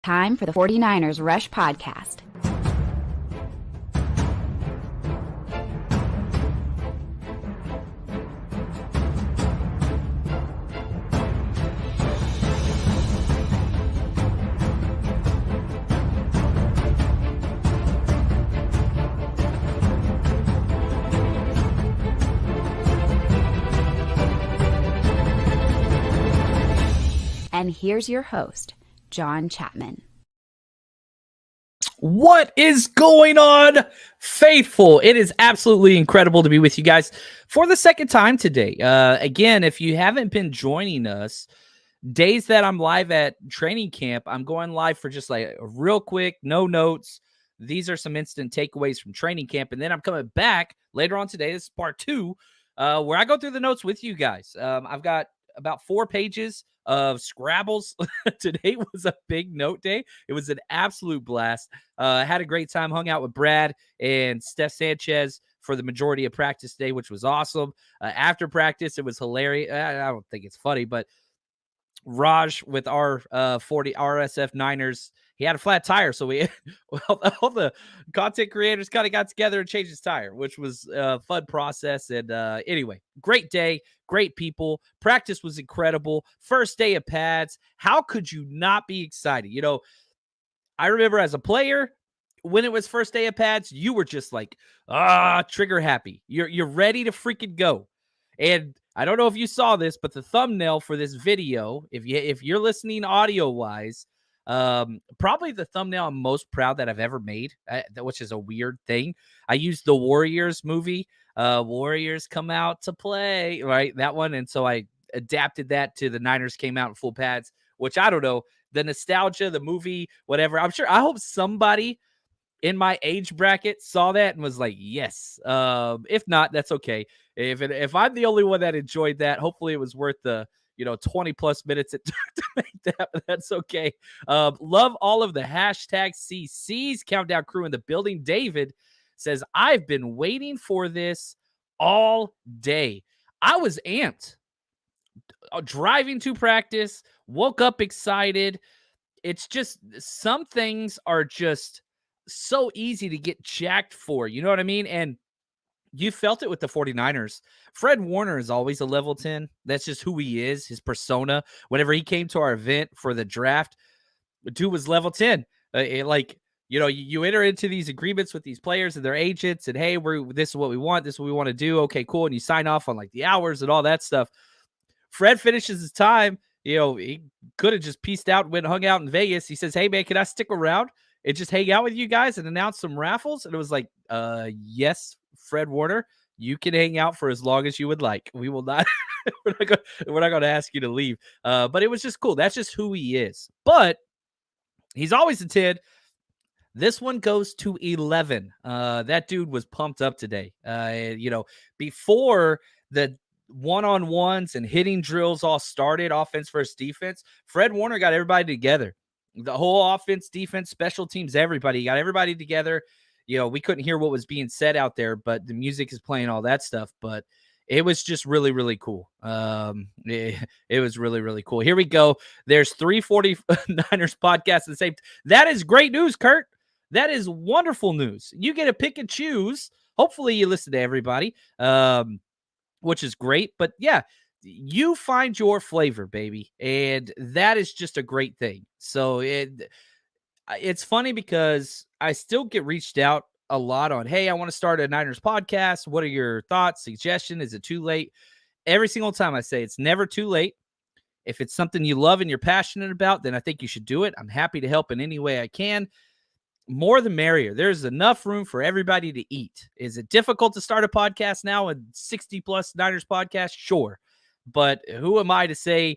Time for the 49ers Rush Podcast. And here's your host, John Chapman. What is going on, faithful? It is absolutely incredible to be with you guys for the second time today. Again, if you haven't been joining us, days that I'm live at training camp, I'm going live for just like a real quick, no notes. These are some instant takeaways from training camp. And then I'm coming back later on today. This is part 2, where I go through the notes with you guys. I've got about 4 pages of Scrabbles. Today was a big note day. It was an absolute blast. Had a great time, hung out with Brad and Steph Sanchez for the majority of practice today, which was awesome. After practice, it was hilarious. I don't think it's funny, but Raj with our 40 RSF Niners, he had a flat tire, so we all the content creators kind of got together and changed his tire, which was a fun process. And anyway, great day, great people. Practice was incredible. First day of pads. How could you not be excited? You know, I remember as a player, when it was first day of pads, you were just like, trigger happy. You're ready to freaking go. And I don't know if you saw this, but the thumbnail for this video, if you're listening audio wise, probably the thumbnail I'm most proud that I've ever made, which is a weird thing. I used the Warriors movie, Warriors Come Out to Play, right? That one. And so I adapted that to the Niners Came Out in Full Pads, which I don't know, the nostalgia, the movie, whatever. I hope somebody in my age bracket saw that and was like, yes. If not, that's okay. If I'm the only one that enjoyed that, hopefully it was worth the 20 plus minutes it took to make that, but that's okay. Love all of the hashtag CC's countdown crew in the building. David says, I've been waiting for this all day. I was amped. Driving to practice, woke up excited. It's just some things are just so easy to get jacked for. You know what I mean? And you felt it with the 49ers. Fred Warner is always a level 10. That's just who he is, his persona. Whenever he came to our event for the draft, the dude was level 10. You enter into these agreements with these players and their agents and, hey, this is what we want. This is what we want to do. Okay, cool. And you sign off on like the hours and all that stuff. Fred finishes his time. He could have just pieced out and went and hung out in Vegas. He says, hey, man, can I stick around and just hang out with you guys and announce some raffles? And it was like, yes, Fred Warner, you can hang out for as long as you would like. We will not, we're not going to ask you to leave. But it was just cool. That's just who he is. But he's always a 10. This one goes to 11. That dude was pumped up today. Before the one-on-ones and hitting drills all started, offense versus defense, Fred Warner got everybody together. The whole offense, defense, special teams, everybody. He got everybody together. We couldn't hear what was being said out there, but the music is playing all that stuff. But it was just really, really cool. It was really, really cool. Here we go. There's 349ers podcasts at the same time. That is great news, Kurt. That is wonderful news. You get to pick and choose. Hopefully you listen to everybody, which is great. But yeah, you find your flavor, baby. And that is just a great thing. So it's funny because I still get reached out a lot on, hey, I want to start a Niners podcast. What are your thoughts, suggestion? Is it too late? Every single time I say it's never too late. If it's something you love and you're passionate about, then I think you should do it. I'm happy to help in any way I can. More the merrier. There's enough room for everybody to eat. Is it difficult to start a podcast now, a 60 plus Niners podcast? Sure. But who am I to say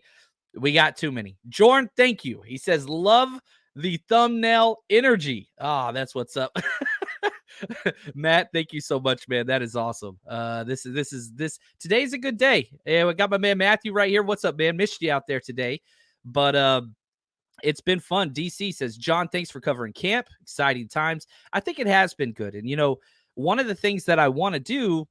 we got too many? Jordan, thank you. He says, love the thumbnail energy. That's what's up. Matt, thank you so much, man. That is awesome. Today's a good day. And we got my man Matthew right here. What's up, man? Missed you out there today. But it's been fun. DC says, John, thanks for covering camp. Exciting times. I think it has been good. And one of the things that I want to do,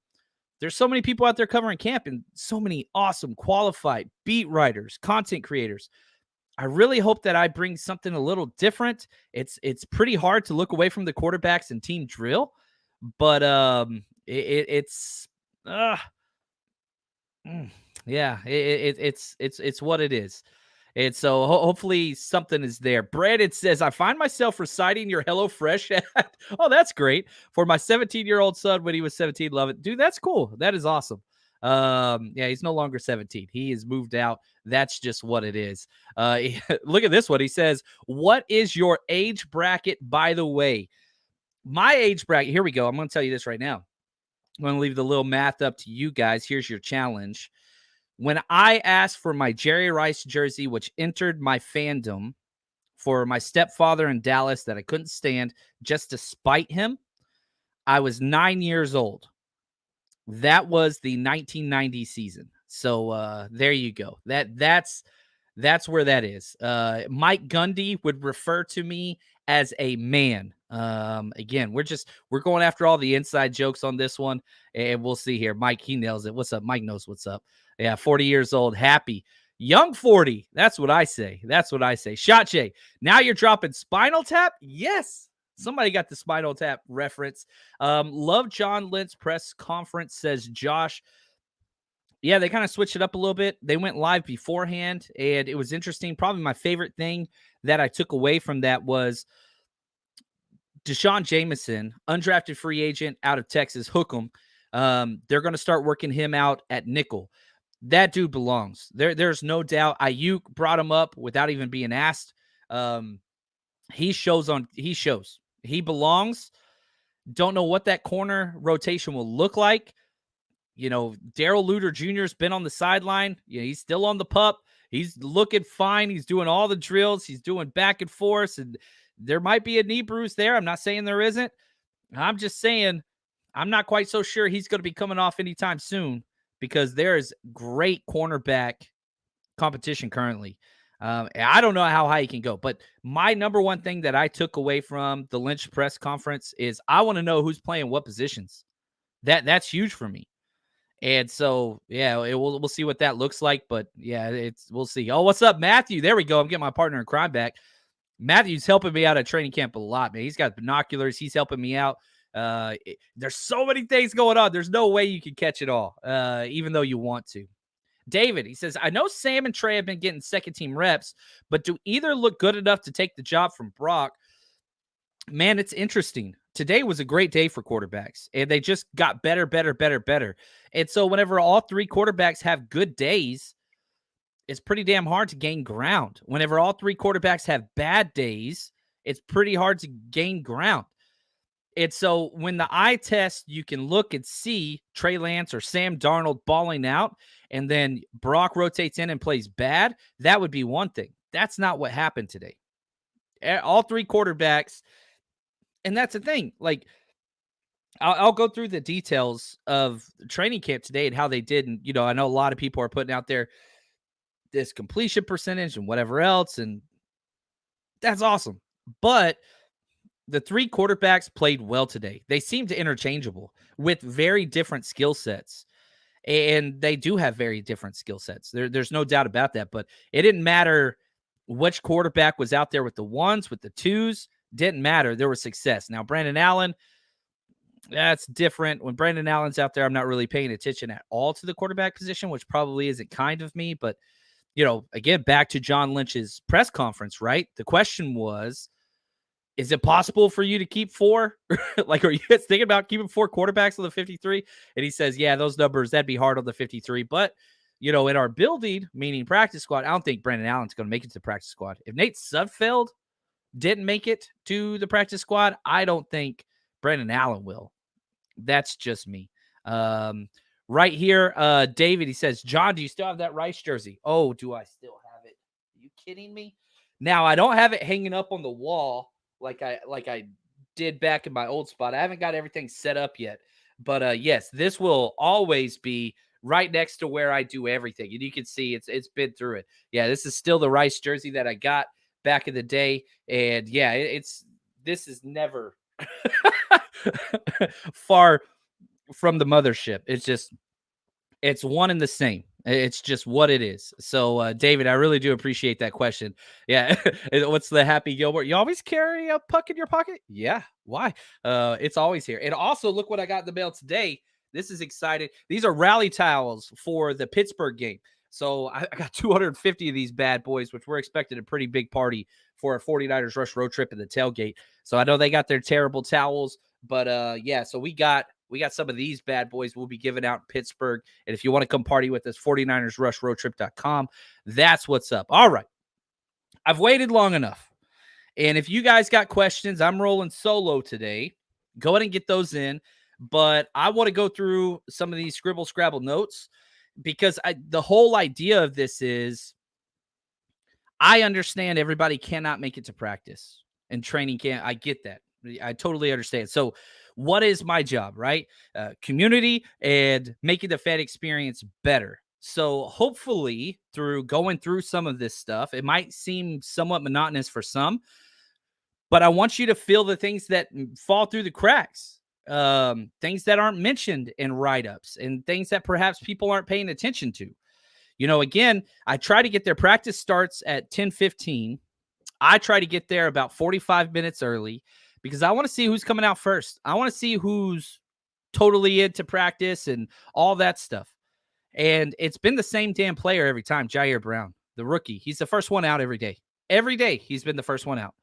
there's so many people out there covering camp and so many awesome qualified beat writers, content creators. I really hope that I bring something a little different. It's pretty hard to look away from the quarterbacks and team drill, but it's uh, mm, yeah, it's what it is. And so hopefully something is there. Brandon says, I find myself reciting your HelloFresh ad. Oh, that's great. For my 17-year-old son when he was 17. Love it. Dude, that's cool. That is awesome. Yeah, he's no longer 17. He has moved out. That's just what it is. Look at this one. He says, what is your age bracket, by the way? My age bracket, here we go. I'm going to tell you this right now. I'm going to leave the little math up to you guys. Here's your challenge. When I asked for my Jerry Rice jersey, which entered my fandom for my stepfather in Dallas that I couldn't stand just to spite him, I was 9 years old. That was the 1990 season. So there you go. That's where that is. Mike Gundy would refer to me as a man. Again, we're going after all the inside jokes on this one, and we'll see here. Mike, he nails it. What's up? Mike knows what's up. Yeah, 40 years old, happy. Young 40. That's what I say. That's what I say. Shot Jay. Now you're dropping Spinal Tap? Yes. Somebody got the Spinal Tap reference. Love John Lynch press conference, says Josh. Yeah, they kind of switched it up a little bit. They went live beforehand, and it was interesting. Probably my favorite thing that I took away from that was Deshaun Jameson, undrafted free agent out of Texas, hook him. They're going to start working him out at nickel. That dude belongs. There's no doubt. Ayuk brought him up without even being asked. He shows. He belongs. Don't know what that corner rotation will look like. You know, Darrell Luter Jr. has been on the sideline. You know, he's still on the pup. He's looking fine. He's doing all the drills. He's doing back and forth. And there might be a knee bruise there. I'm not saying there isn't. I'm just saying I'm not quite so sure he's going to be coming off anytime soon because there is great cornerback competition currently. I don't know how high he can go, but my number one thing that I took away from the Lynch press conference is I want to know who's playing what positions. That's huge for me. And so, yeah, we'll see what that looks like. But yeah, we'll see. Oh, what's up, Matthew? There we go. I'm getting my partner in crime back. Matthew's helping me out at training camp a lot, man. He's got binoculars. He's helping me out. There's so many things going on. There's no way you can catch it all, even though you want to. David, he says, I know Sam and Trey have been getting second team reps, but do either look good enough to take the job from Brock? Man, it's interesting. Today was a great day for quarterbacks, and they just got better. And so whenever all three quarterbacks have good days, it's pretty damn hard to gain ground. Whenever all three quarterbacks have bad days, it's pretty hard to gain ground. And so when the eye test, you can look and see Trey Lance or Sam Darnold balling out, and then Brock rotates in and plays bad. That would be one thing. That's not what happened today. All three quarterbacks. And that's the thing. Like, I'll go through the details of training camp today and how they did. And, you know, I know a lot of people are putting out there this completion percentage and whatever else. And that's awesome. But the three quarterbacks played well today. They seemed interchangeable with very different skill sets. And they do have very different skill sets. There's no doubt about that. But it didn't matter which quarterback was out there with the ones, with the twos. Didn't matter. There was success. Now, Brandon Allen, that's different. When Brandon Allen's out there, I'm not really paying attention at all to the quarterback position, which probably isn't kind of me. But, you know, again, back to John Lynch's press conference, right? The question was, is it possible for you to keep four? Like, are you thinking about keeping four quarterbacks on the 53? And he says, yeah, those numbers, that'd be hard on the 53. But, you know, in our building, meaning practice squad, I don't think Brandon Allen's going to make it to the practice squad. If Nate Sudfeld didn't make it to the practice squad, I don't think Brandon Allen will. That's just me. Right here, David, he says, John, do you still have that Rice jersey? Oh, do I still have it? Are you kidding me? Now, I don't have it hanging up on the wall like I did back in my old spot. I haven't got everything set up yet. But yes, this will always be right next to where I do everything. And you can see it's been through it. Yeah, this is still the Rice jersey that I got back in the day. And yeah, this is never far from the mothership. It's one and the same. It's just what it is. So, David, I really do appreciate that question. Yeah. What's the happy Gilbert? You always carry a puck in your pocket? Yeah. Why? It's always here. And also, look what I got in the mail today. This is exciting. These are rally towels for the Pittsburgh game. So I got 250 of these bad boys, which we're expecting a pretty big party for a 49ers Rush road trip in the tailgate. So I know they got their terrible towels, but yeah, so we got some of these bad boys we'll be giving out in Pittsburgh. And if you want to come party with us, 49ersrushroadtrip.com. That's what's up. All right. I've waited long enough. And if you guys got questions, I'm rolling solo today. Go ahead and get those in. But I want to go through some of these scribble scrabble notes because the whole idea of this is I understand everybody cannot make it to practice and training camp. I get that. I totally understand. So what is my job, right? Community and making the fan experience better. So hopefully through going through some of this stuff, it might seem somewhat monotonous for some, but I want you to feel the things that fall through the cracks, things that aren't mentioned in write-ups and things that perhaps people aren't paying attention to. Again, I try to get their practice starts at 10:15. I try to get there about 45 minutes early because I want to see who's coming out first. I want to see who's totally into practice and all that stuff. And it's been the same damn player every time, Jair Brown, the rookie. He's the first one out every day. Every day he's been the first one out.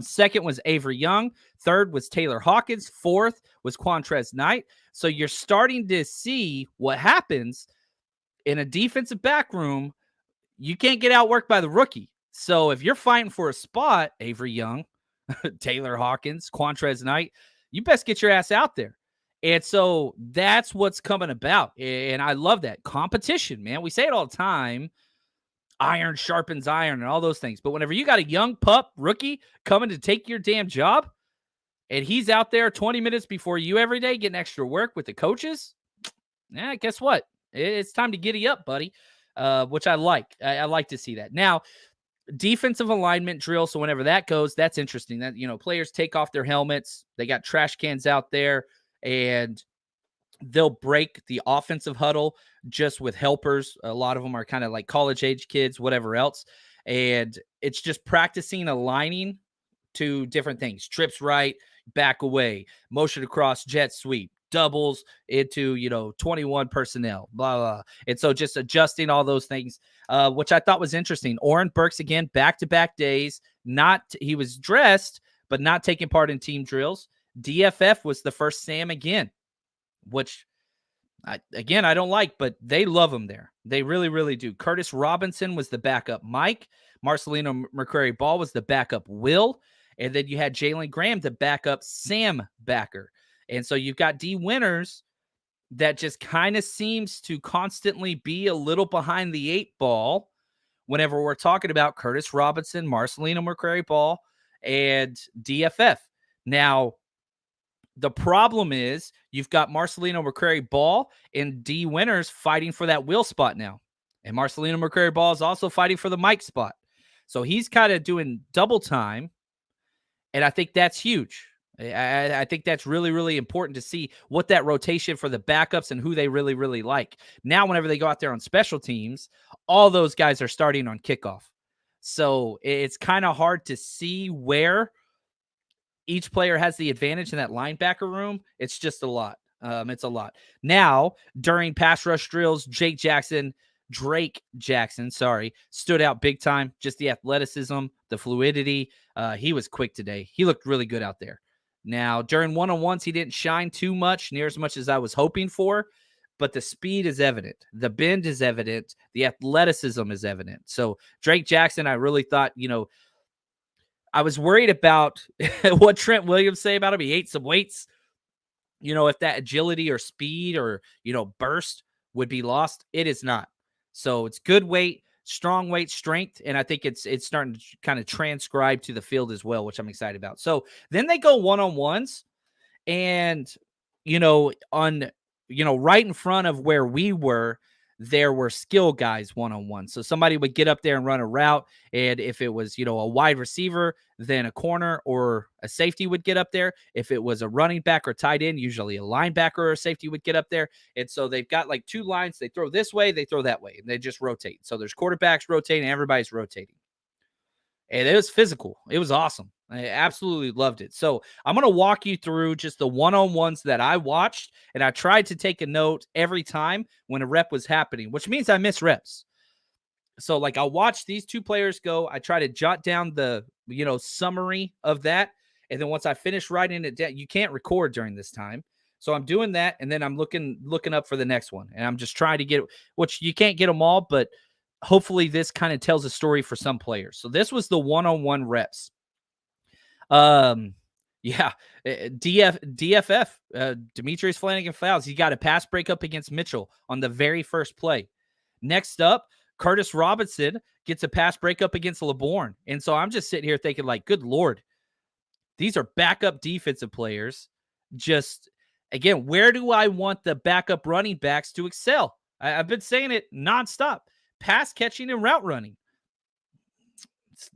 Second was Avery Young. Third was Taylor Hawkins. Fourth was Quantrez Knight. So you're starting to see what happens in a defensive back room. You can't get outworked by the rookie. So if you're fighting for a spot, Avery Young, Taylor Hawkins, Quantrez Knight, you best get your ass out there. And so that's what's coming about. And I love that competition, man. We say it all the time. Iron sharpens iron and all those things. But whenever you got a young pup rookie coming to take your damn job and he's out there 20 minutes before you every day getting extra work with the coaches, guess what? It's time to giddy up, buddy, which I like. I like to see that. Now, defensive alignment drill. So whenever that goes, that's interesting. That, players take off their helmets. They got trash cans out there and they'll break the offensive huddle just with helpers. A lot of them are kind of like college age kids, whatever else. And it's just practicing aligning to different things. Trips right, back away, motion across, jet sweep, doubles into 21 personnel, blah blah. And so just adjusting all those things, which I thought was interesting. Oren Burks again, back-to-back days. He was dressed but not taking part in team drills. DFF was the first Sam again, which I don't like, but they love him there. They really, really do. Curtis Robinson was the backup Mike. Marcelino McCrary Ball was the backup Will. And then you had Jalen Graham, the backup Sam backer. And so you've got D Winners that just kind of seems to constantly be a little behind the 8 ball whenever we're talking about Curtis Robinson, Marcelino McCrary Ball, and DFF. Now, the problem is you've got Marcelino McCrary Ball and D Winners fighting for that Will spot now. And Marcelino McCrary Ball is also fighting for the Mike spot. So he's kind of doing double time. And I think that's huge. I think that's really, really important to see what that rotation for the backups and who they really, really like. Now, whenever they go out there on special teams, all those guys are starting on kickoff. So it's kind of hard to see where each player has the advantage in that linebacker room. It's just a lot. It's a lot. Now, during pass rush drills, Drake Jackson, stood out big time. Just the athleticism, the fluidity. He was quick today. He looked really good out there. Now, during one-on-ones, he didn't shine too much, near as much as I was hoping for, but the speed is evident. The bend is evident. The athleticism is evident. So Drake Jackson, I really thought, I was worried about what Trent Williams say about him. He ate some weights. If that agility or speed or, burst would be lost, it is not. So it's good weight, strong weight, strength, and I think it's starting to kind of transcribe to the field as well, which I'm excited about. So then they go one-on-ones, and right in front of where we were, there were skill guys one-on-one. So somebody would get up there and run a route. And if it was, a wide receiver, then a corner or a safety would get up there. If it was a running back or tight end, usually a linebacker or a safety would get up there. And so they've got like two lines. They throw this way, they throw that way, and they just rotate. So there's quarterbacks rotating, everybody's rotating. And it was physical. It was awesome. I absolutely loved it. So I'm going to walk you through just the one-on-ones that I watched, and I tried to take a note every time when a rep was happening, which means I miss reps. So like I'll watch these two players go. I try to jot down the, summary of that. And then once I finish writing it down, you can't record during this time. So I'm doing that, and then I'm looking up for the next one. And I'm just trying to get, which you can't get them all, but hopefully this kind of tells a story for some players. So this was the one-on-one reps. Yeah, DFF, Demetrius Flanagan fouls. He got a pass breakup against Mitchell on the very first play. Next up, Curtis Robinson gets a pass breakup against LeBourne. And so I'm just sitting here thinking like, good Lord, these are backup defensive players. Just, again, where do I want the backup running backs to excel? I've been saying it nonstop. Pass catching and route running.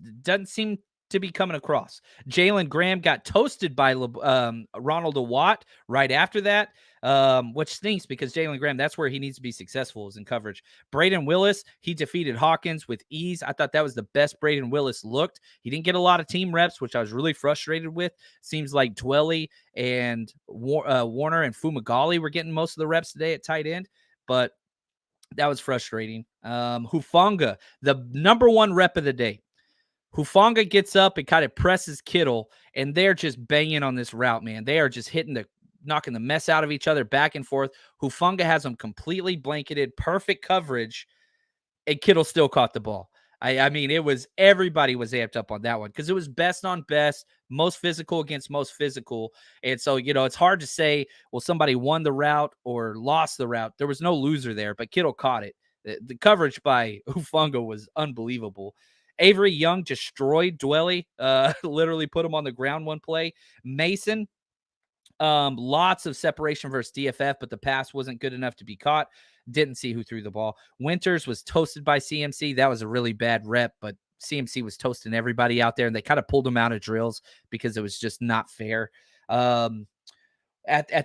It doesn't seem to be coming across. Jalen Graham got toasted by Ronald Watt right after that, which stinks because Jalen Graham, that's where he needs to be successful, is in coverage. Braden Willis, he defeated Hawkins with ease. I thought that was the best Braden Willis looked. He didn't get a lot of team reps, which I was really frustrated with. Seems like Dwelly and Warner and Fumagalli were getting most of the reps today at tight end, but that was frustrating. Hufanga, the number one rep of the day. Hufanga gets up and kind of presses Kittle, and they're just banging on this route, man. They are just knocking the mess out of each other back and forth. Hufanga has them completely blanketed, perfect coverage, and Kittle still caught the ball. I mean, everybody was amped up on that one because it was best on best, most physical against most physical. And so, it's hard to say, well, somebody won the route or lost the route. There was no loser there, but Kittle caught it. The coverage by Hufanga was unbelievable. Avery Young destroyed Dwelly, literally put him on the ground one play. Mason, lots of separation versus DFF, but the pass wasn't good enough to be caught. Didn't see who threw the ball. Winters was toasted by CMC. That was a really bad rep, but CMC was toasting everybody out there, and they kind of pulled him out of drills because it was just not fair. At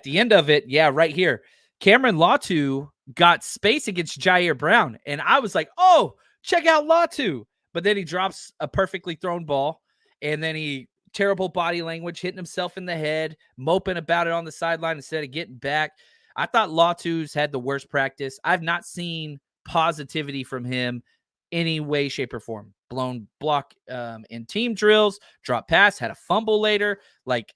the end of it, yeah, right here, Cameron Latu got space against Jair Brown, and I was like, oh, check out Latu. But then he drops a perfectly thrown ball, and then terrible body language, hitting himself in the head, moping about it on the sideline instead of getting back. I thought Latu's had the worst practice. I've not seen positivity from him any way, shape, or form. Blown block in team drills, drop pass, had a fumble later. Like,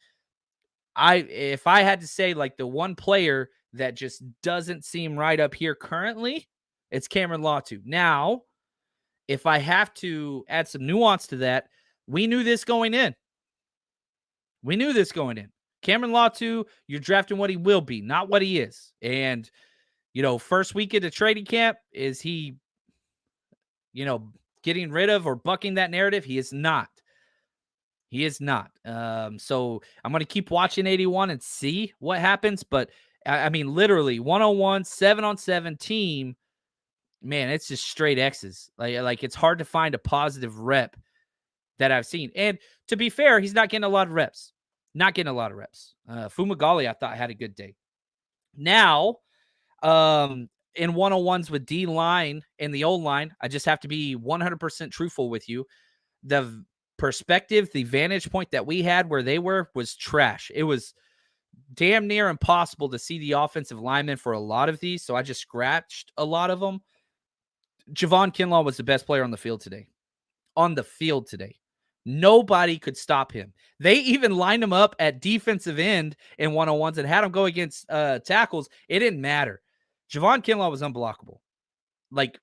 if I had to say, like, the one player that just doesn't seem right up here currently, it's Cameron Latu. Now, if I have to add some nuance to that, we knew this going in. Cameron Latu, you're drafting what he will be, not what he is. And, first week of the trading camp, is he, getting rid of or bucking that narrative? He is not. So I'm going to keep watching 81 and see what happens. But, I mean, literally, 1-on-1, 7-on-7 team, man, it's just straight X's. Like it's hard to find a positive rep that I've seen. And to be fair, he's not getting a lot of reps. Fumagalli, I thought, had a good day. Now, in one-on-ones with D-line and the O-line, I just have to be 100% truthful with you. The perspective, the vantage point that we had where they were was trash. It was damn near impossible to see the offensive linemen for a lot of these, so I just scratched a lot of them. Javon Kinlaw was the best player on the field today. Nobody could stop him. They even lined him up at defensive end in one-on-ones and had him go against tackles. It didn't matter. Javon Kinlaw was unblockable. Like,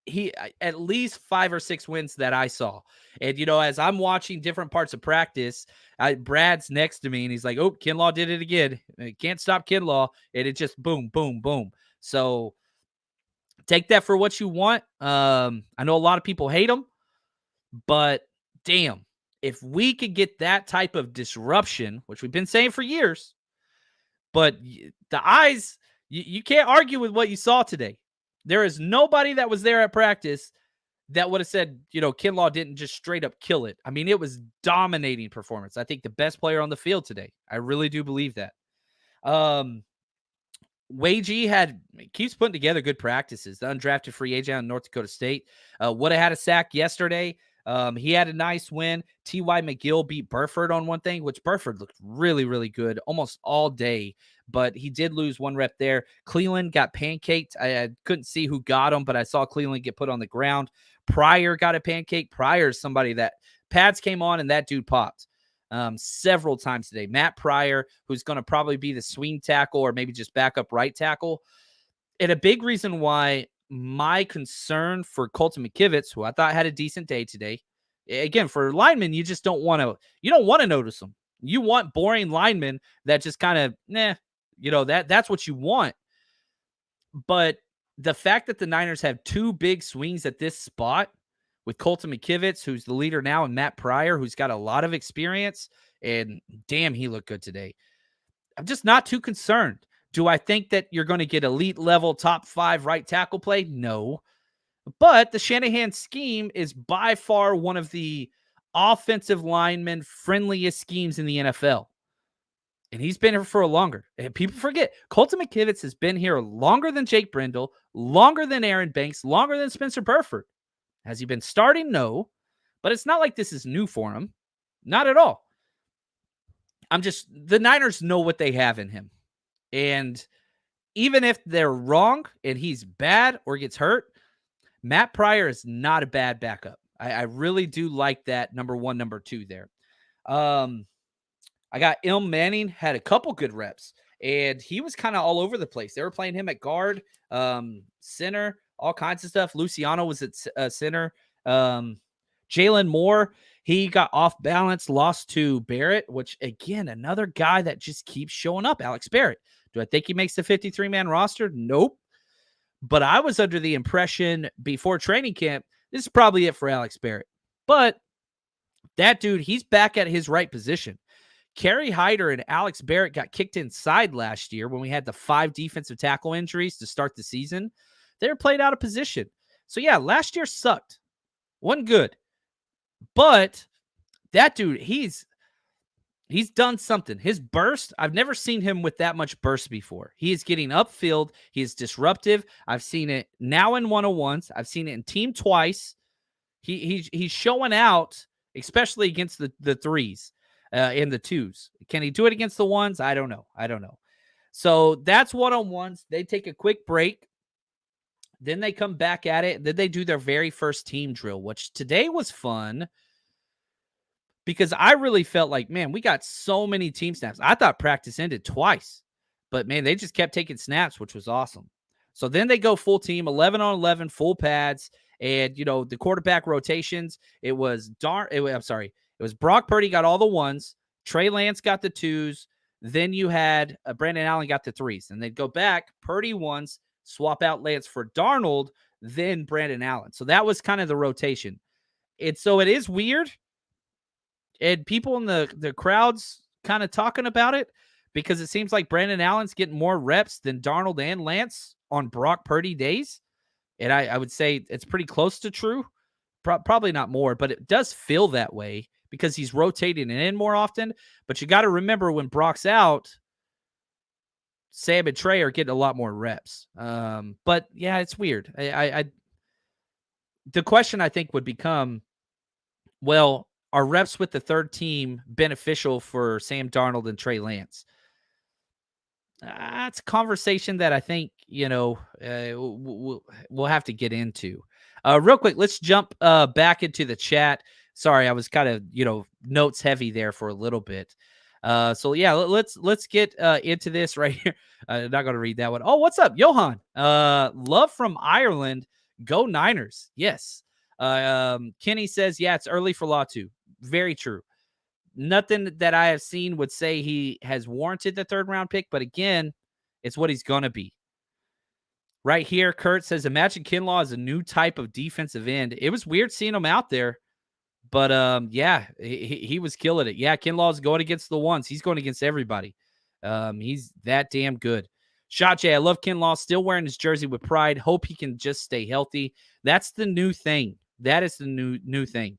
he at least 5 or 6 wins that I saw. And, as I'm watching different parts of practice, Brad's next to me, and he's like, oh, Kinlaw did it again. Can't stop Kinlaw. And it just boom, boom, boom. So take that for what you want. I know a lot of people hate him, but damn, if we could get that type of disruption, which we've been saying for years, but the eyes, you can't argue with what you saw today. There is nobody that was there at practice that would have said, Kinlaw didn't just straight up kill it. I mean, it was dominating performance. I think the best player on the field today. I really do believe that. Wagee keeps putting together good practices. The undrafted free agent out of North Dakota State would have had a sack yesterday. He had a nice win. T.Y. McGill beat Burford on one thing, which Burford looked really, really good almost all day, but he did lose one rep there. Cleveland got pancaked. I couldn't see who got him, but I saw Cleveland get put on the ground. Pryor got a pancake. Pryor is somebody that pads came on and that dude popped several times today. Matt Pryor, who's going to probably be the swing tackle or maybe just backup right tackle. And a big reason why my concern for Colton McKivitz, who I thought had a decent day today, again, for linemen, you just don't want to notice them. You want boring linemen that just kind of, that's what you want. But the fact that the Niners have two big swings at this spot with Colton McKivitz, who's the leader now, and Matt Pryor, who's got a lot of experience, and damn, he looked good today. I'm just not too concerned. Do I think that you're going to get elite level top 5 right tackle play? No. But the Shanahan scheme is by far one of the offensive lineman friendliest schemes in the NFL. And he's been here for longer. And people forget, Colton McKivitz has been here longer than Jake Brendel, longer than Aaron Banks, longer than Spencer Burford. Has he been starting? No. But it's not like this is new for him. Not at all. The Niners know what they have in him. And even if they're wrong and he's bad or gets hurt, Matt Pryor is not a bad backup. I really do like that number 1, number 2 there. I got Ilm Manning, had a couple good reps, and he was kind of all over the place. They were playing him at guard, center, all kinds of stuff. Luciano was at center. Jalen Moore, he got off balance, lost to Barrett, which, again, another guy that just keeps showing up, Alex Barrett. Do I think he makes the 53-man roster? Nope. But I was under the impression before training camp, this is probably it for Alex Barrett. But that dude, he's back at his right position. Kerry Hyder and Alex Barrett got kicked inside last year when we had the 5 defensive tackle injuries to start the season. They were played out of position. So, yeah, last year sucked. Wasn't good. But that dude, he's done something. His burst, I've never seen him with that much burst before. He is getting upfield. He is disruptive. I've seen it now in 101s. I've seen it in team twice. He's showing out, especially against the threes and the twos. Can he do it against the ones? I don't know. So that's 101s. They take a quick break. Then they come back at it. Then they do their very first team drill, which today was fun because I really felt like, man, we got so many team snaps. I thought practice ended twice, but man, they just kept taking snaps, which was awesome. So then they go full team, 11 on 11, full pads, and the quarterback rotations. It was Brock Purdy got all the ones, Trey Lance got the twos, then you had Brandon Allen got the threes, and they'd go back, Purdy ones, swap out Lance for Darnold, then Brandon Allen. So that was kind of the rotation. So it is weird. And people in the crowd's kind of talking about it because it seems like Brandon Allen's getting more reps than Darnold and Lance on Brock Purdy days. And I would say it's pretty close to true. Probably not more, but it does feel that way because he's rotating in more often. But you got to remember when Brock's out, Sam and Trey are getting a lot more reps. But yeah, it's weird. The question I think would become, well, are reps with the third team beneficial for Sam Darnold and Trey Lance? It's a conversation that I think, we'll have to get into. Real quick, let's jump back into the chat. Sorry, I was kind of, notes heavy there for a little bit. So yeah, let's get into this right here. I'm not going to read that one. Oh, what's up, Johan? Love from Ireland. Go Niners. Yes. Kenny says, yeah, it's early for Latu. Very true. Nothing that I have seen would say he has warranted the 3rd round pick, but again, it's what he's going to be. Right here, Kurt says, imagine Kinlaw as a new type of defensive end. It was weird seeing him out there. But, yeah, he was killing it. Yeah, Kinlaw's going against the ones. He's going against everybody. He's that damn good. Shot J, I love Kinlaw, still wearing his jersey with pride. Hope he can just stay healthy. That's the new thing. That is the new thing.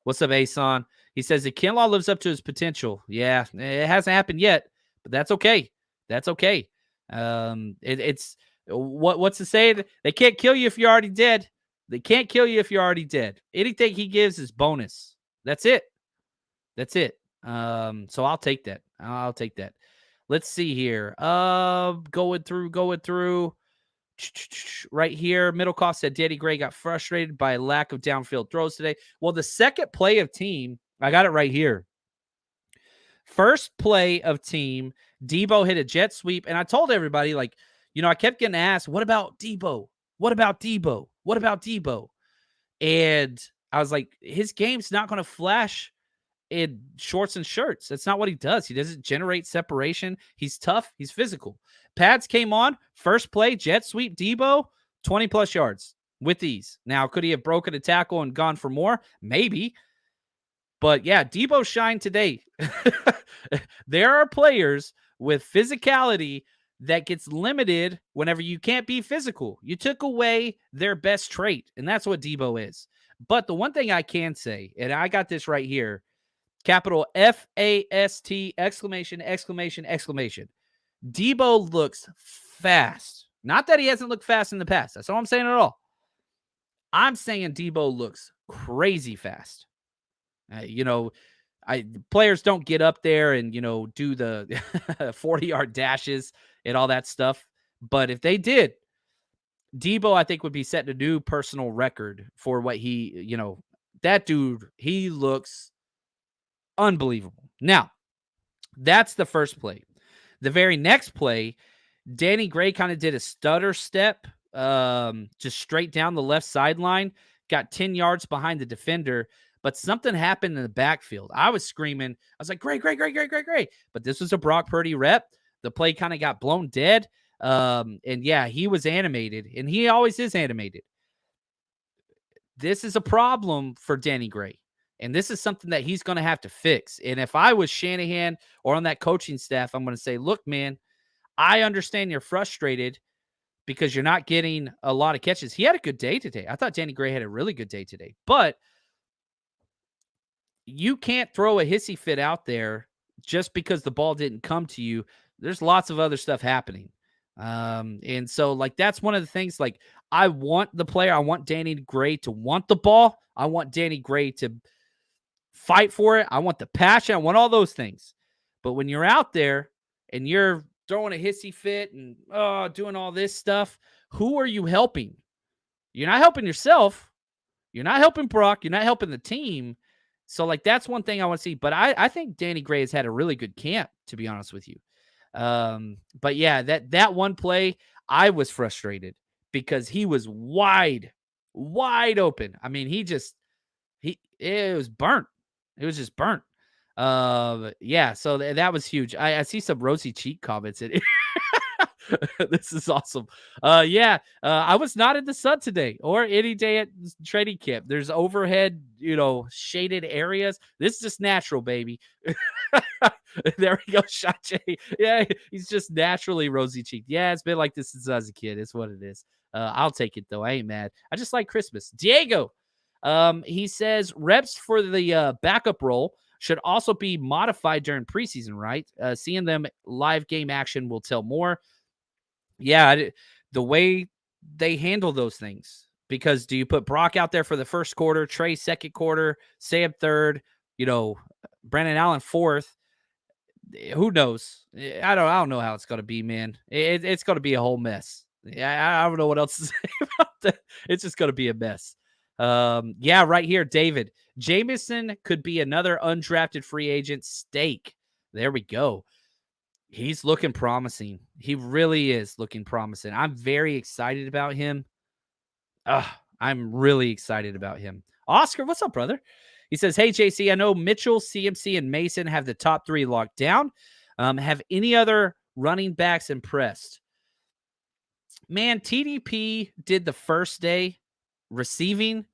What's up, Ason? He says that Kinlaw lives up to his potential. Yeah, it hasn't happened yet, but that's okay. That's okay. It's what's to say? They can't kill you if you're already dead. They can't kill you if you're already dead. Anything he gives is bonus. That's it. That's it. So I'll take that. I'll take that. Let's see here. Going through. Right here, Middle Cost said Danny Gray got frustrated by lack of downfield throws today. Well, the second play of team, I got it right here. First play of team, Debo hit a jet sweep, and I told everybody, like, I kept getting asked, what about Debo? What about Debo? What about Debo? And I was like, his game's not going to flash in shorts and shirts. That's not what he does. He doesn't generate separation. He's tough. He's physical. Pads came on. First play, jet sweep, Debo, 20-plus yards with ease. Now, could he have broken a tackle and gone for more? Maybe. But, yeah, Debo shined today. There are players with physicality that gets limited whenever you can't be physical. You took away their best trait, and that's what Debo is. But the one thing I can say, and I got this right here, capital FAST, exclamation, exclamation, exclamation. Debo looks fast. Not that he hasn't looked fast in the past. That's all I'm saying at all. I'm saying Debo looks crazy fast. Players don't get up there and, do the 40-yard dashes and all that stuff. But if they did, Debo, I think, would be setting a new personal record for what that dude, he looks unbelievable. Now, that's the first play. The very next play, Danny Gray kind of did a stutter step, just straight down the left sideline, got 10 yards behind the defender, but something happened in the backfield. I was screaming. I was like, great. But this was a Brock Purdy rep. The play kind of got blown dead. And yeah, he was animated, and he always is animated. This is a problem for Danny Gray. And this is something that he's going to have to fix. And if I was Shanahan or on that coaching staff, I'm going to say, look, man, I understand you're frustrated because you're not getting a lot of catches. He had a good day today. I thought Danny Gray had a really good day today. But you can't throw a hissy fit out there just because the ball didn't come to you. There's lots of other stuff happening. And so, like, that's one of the things, like, I want the player, I want Danny Gray to want the ball. I want Danny Gray to fight for it. I want the passion. I want all those things. But when you're out there and you're throwing a hissy fit and doing all this stuff, who are you helping? You're not helping yourself. You're not helping Brock. You're not helping the team. So, like, that's one thing I want to see. But I think Danny Gray has had a really good camp, to be honest with you. But yeah, that one play, I was frustrated because he was wide open. I mean, it was burnt. It was just burnt. Yeah, so that was huge. I see some rosy cheek comments in it. This is awesome. Yeah, I was not in the sun today or any day at training camp. There's overhead, shaded areas. This is just natural, baby. There we go, Shot J. Yeah, he's just naturally rosy cheeked. Yeah, it's been like this since I was a kid. It's what it is. I'll take it though. I ain't mad. I just like Christmas. Diego. He says reps for the backup role should also be modified during preseason, right? Seeing them live game action will tell more. Yeah, the way they handle those things. Because do you put Brock out there for the first quarter, Trey second quarter, Sam third, Brandon Allen fourth? Who knows? I don't know how it's going to be, man. It's going to be a whole mess. I don't know what else to say about that. It's just going to be a mess. Yeah, right here, David. Jameson could be another undrafted free agent stake. There we go. He's looking promising. He really is looking promising. I'm very excited about him. I'm really excited about him. Oscar, what's up, brother? He says, hey, JC, I know Mitchell, CMC, and Mason have the top three locked down. Have any other running backs impressed? Man, TDP did the first day receiving.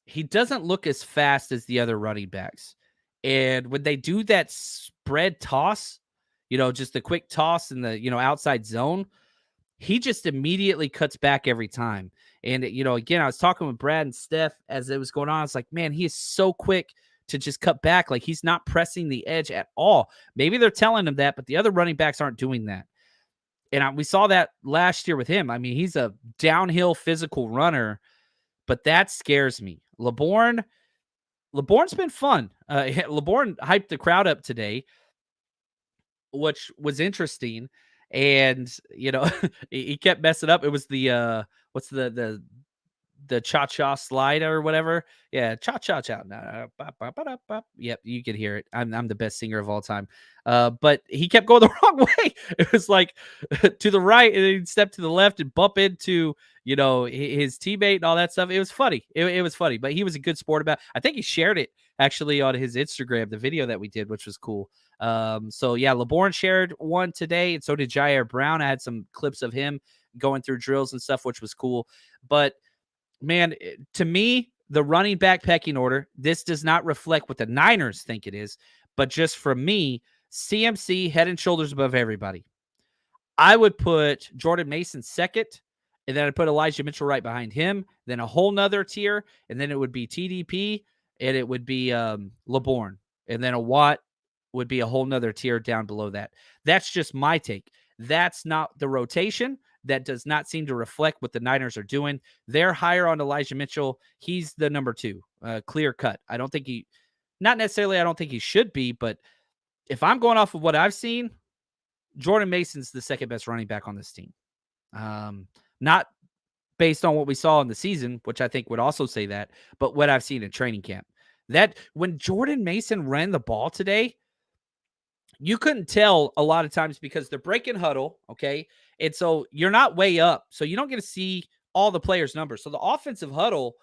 He doesn't look as fast as the other running backs. And when they do that spread toss, just the quick toss in the, outside zone, he just immediately cuts back every time. And, again, I was talking with Brad and Steph as it was going on. It's like, man, he is so quick to just cut back. Like, he's not pressing the edge at all. Maybe they're telling him that, but the other running backs aren't doing that. And we saw that last year with him. I mean, he's a downhill physical runner, but that scares me. LeBourne's been fun. LeBourne hyped the crowd up today, which was interesting. And, he kept messing up. It was the what's the cha-cha slide or whatever. Yeah, cha-cha-cha. Yep, you can hear it. I'm the best singer of all time. But he kept going the wrong way. It was like to the right, and then he'd step to the left and bump into, his teammate and all that stuff. It was funny. It was funny, but he was a good sport about it. I think he shared it actually on his Instagram, the video that we did, which was cool. So yeah, LeBourne shared one today, and so did Jair Brown. I had some clips of him going through drills and stuff, which was cool. But man, to me, the running back pecking order, this does not reflect what the Niners think it is, but just from me, CMC head and shoulders above everybody. I would put Jordan Mason second, and then I'd put Elijah Mitchell right behind him, then a whole nother tier, and then it would be TDP, and it would be LeBourne, and then a Watt would be a whole nother tier down below that. That's just my take. That's not the rotation. That does not seem to reflect what the Niners are doing. They're higher on Elijah Mitchell. He's the number 2, clear cut. I don't think he should be, but if I'm going off of what I've seen, Jordan Mason's the second best running back on this team. Not based on what we saw in the season, which I think would also say that, but what I've seen in training camp. That when Jordan Mason ran the ball today, you couldn't tell a lot of times because they're breaking huddle, okay? And so you're not way up, so you don't get to see all the players' numbers. So the offensive huddle,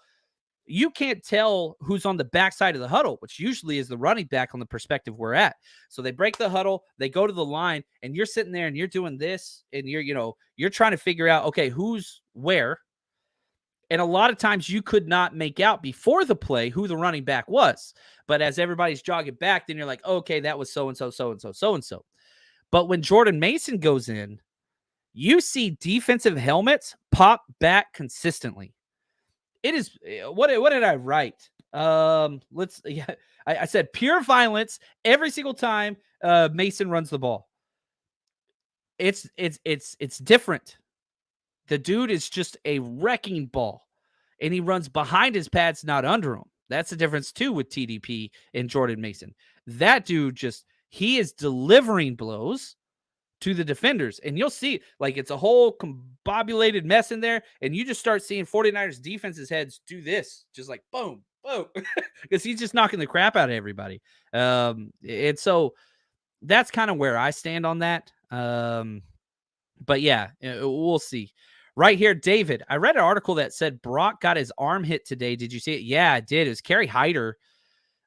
you can't tell who's on the backside of the huddle, which usually is the running back on the perspective we're at. So they break the huddle, they go to the line, and you're sitting there and you're doing this, and you're trying to figure out, okay, who's where. And a lot of times you could not make out before the play who the running back was. But as everybody's jogging back, then you're like, okay, that was so-and-so, so-and-so, so-and-so. But when Jordan Mason goes in, you see defensive helmets pop back consistently. It is what did I write? I said pure violence every single time Mason runs the ball. It's different. The dude is just a wrecking ball, and he runs behind his pads, not under them. That's the difference too with TDP and Jordan Mason. That dude he is delivering blows to the defenders, and you'll see like it's a whole combobulated mess in there, and you just start seeing 49ers defenses heads do this, just like boom, boom, because he's just knocking the crap out of everybody. And so that's kind of where I stand on that. But yeah, we'll see. Right here, David, I read an article that said Brock got his arm hit today. Did you see it? Yeah, I did. It was Kerry Hyder.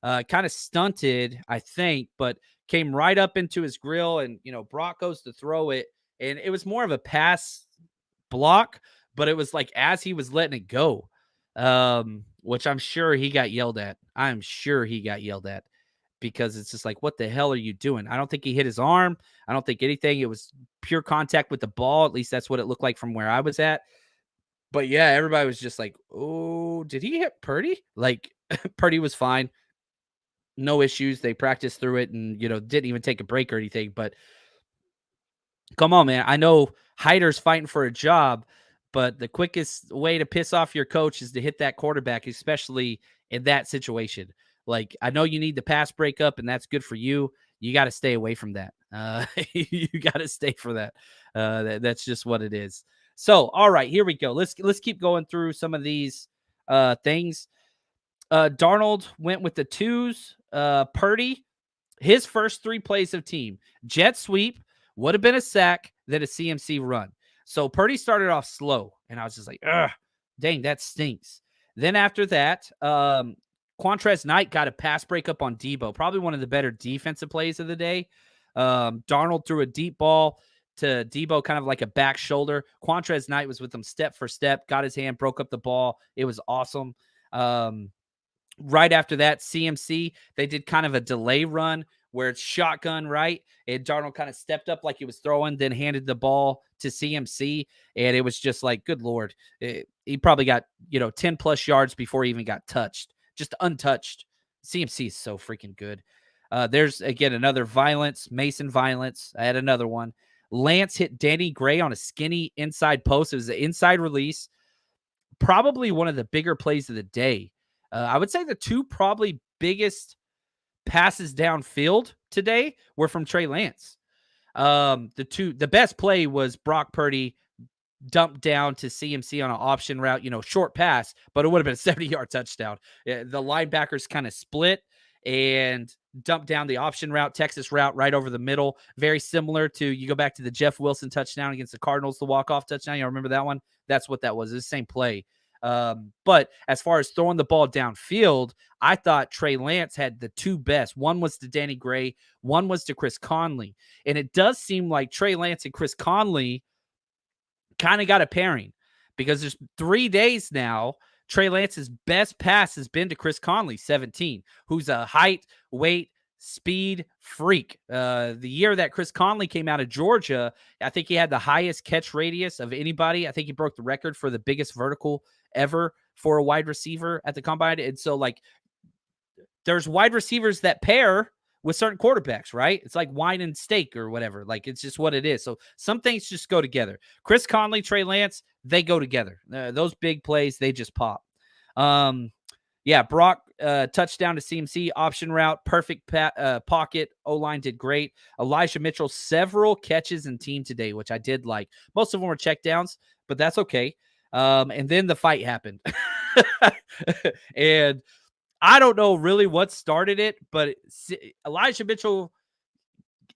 Kind of stunted, I think, but came right up into his grill, and, Brock goes to throw it, and it was more of a pass block, but it was like as he was letting it go, which I'm sure he got yelled at. I'm sure he got yelled at because it's just like, what the hell are you doing? I don't think he hit his arm. I don't think anything. It was pure contact with the ball. At least that's what it looked like from where I was at. But yeah, everybody was just like, oh, did he hit Purdy? Like, Purdy was fine. No issues. They practiced through it and, didn't even take a break or anything. But come on, man. I know Hyder's fighting for a job, but the quickest way to piss off your coach is to hit that quarterback, especially in that situation. Like, I know you need the pass breakup, and that's good for you. You got to stay away from that. You got to stay for that. That's just what it is. So, all right, here we go. Let's keep going through some of these things. Darnold went with the 2s. Purdy, his first 3 plays of team, jet sweep, would have been a sack, then a CMC run. So Purdy started off slow, and I was just like, ugh, dang, that stinks. Then after that, Quantrez Knight got a pass breakup on Debo, probably one of the better defensive plays of the day. Darnold threw a deep ball to Debo, kind of like a back shoulder. Quantrez Knight was with him step for step, got his hand, broke up the ball. It was awesome. Right after that, CMC, they did kind of a delay run where it's shotgun, right? And Darnold kind of stepped up like he was throwing, then handed the ball to CMC. And it was just like, good Lord. He probably got, 10 plus yards before he even got touched, just untouched. CMC is so freaking good. There's, again, another Mason Violence. I had another one. Lance hit Danny Gray on a skinny inside post. It was an inside release. Probably one of the bigger plays of the day. I would say the two probably biggest passes downfield today were from Trey Lance. The best play was Brock Purdy dumped down to CMC on an option route, short pass, but it would have been a 70-yard touchdown. The linebackers kind of split and dumped down the option route, Texas route, right over the middle. Very similar to, you go back to the Jeff Wilson touchdown against the Cardinals, the walk-off touchdown. You remember that one? That's what that was. It was the same play. But as far as throwing the ball downfield, I thought Trey Lance had the two best. One was to Danny Gray. One was to Chris Conley. And it does seem like Trey Lance and Chris Conley kind of got a pairing, because there's 3 days now. Trey Lance's best pass has been to Chris Conley, 17, who's a height, weight, speed freak. The year that Chris Conley came out of Georgia, I think he had the highest catch radius of anybody. I think he broke the record for the biggest vertical ever for a wide receiver at the combine. And so, like, there's wide receivers that pair with certain quarterbacks, right? It's like wine and steak or whatever. Like, it's just what it is. So some things just go together. Chris Conley, Trey Lance, they go together. Those big plays, they just pop. Brock, touchdown to CMC, option route, perfect pocket. O-line did great. Elijah Mitchell, several catches in team today, which I did like. Most of them were checkdowns, but that's okay. And then the fight happened. And I don't know really what started it, but Elijah Mitchell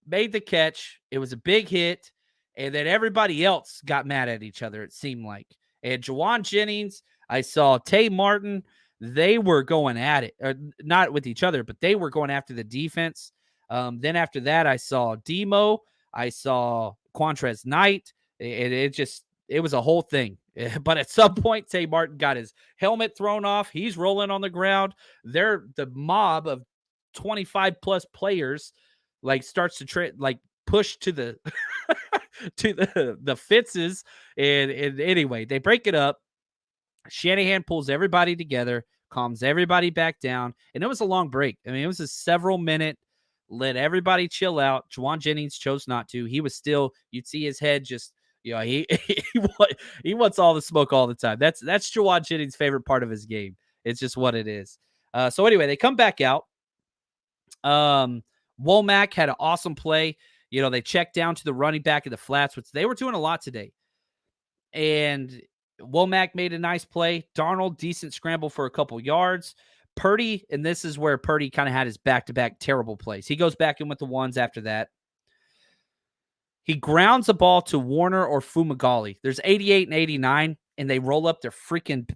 made the catch. It was a big hit, and then everybody else got mad at each other, it seemed like. And Juwan Jennings, I saw Tay Martin, they were going at it. Not with each other, but they were going after the defense. Then after that, I saw Demo. I saw Quantrez Knight. It was a whole thing. But at some point, Tay Martin got his helmet thrown off. He's rolling on the ground. The mob of 25 plus players starts to push to the to the Fitzes. And anyway, they break it up. Shanahan pulls everybody together, calms everybody back down, and it was a long break. I mean, it was a several minute, let everybody chill out. Juwan Jennings chose not to. He was still, you'd see his head just, he wants all the smoke all the time. That's Juwan Jennings' favorite part of his game. It's just what it is. So anyway, they come back out. Womack had an awesome play. They checked down to the running back in the flats, which they were doing a lot today. And Womack made a nice play. Darnold, decent scramble for a couple yards. Purdy, and this is where Purdy kind of had his back-to-back terrible plays. He goes back in with the ones after that. He grounds the ball to Warner or Fumagalli. There's 88 and 89, and they roll up their freaking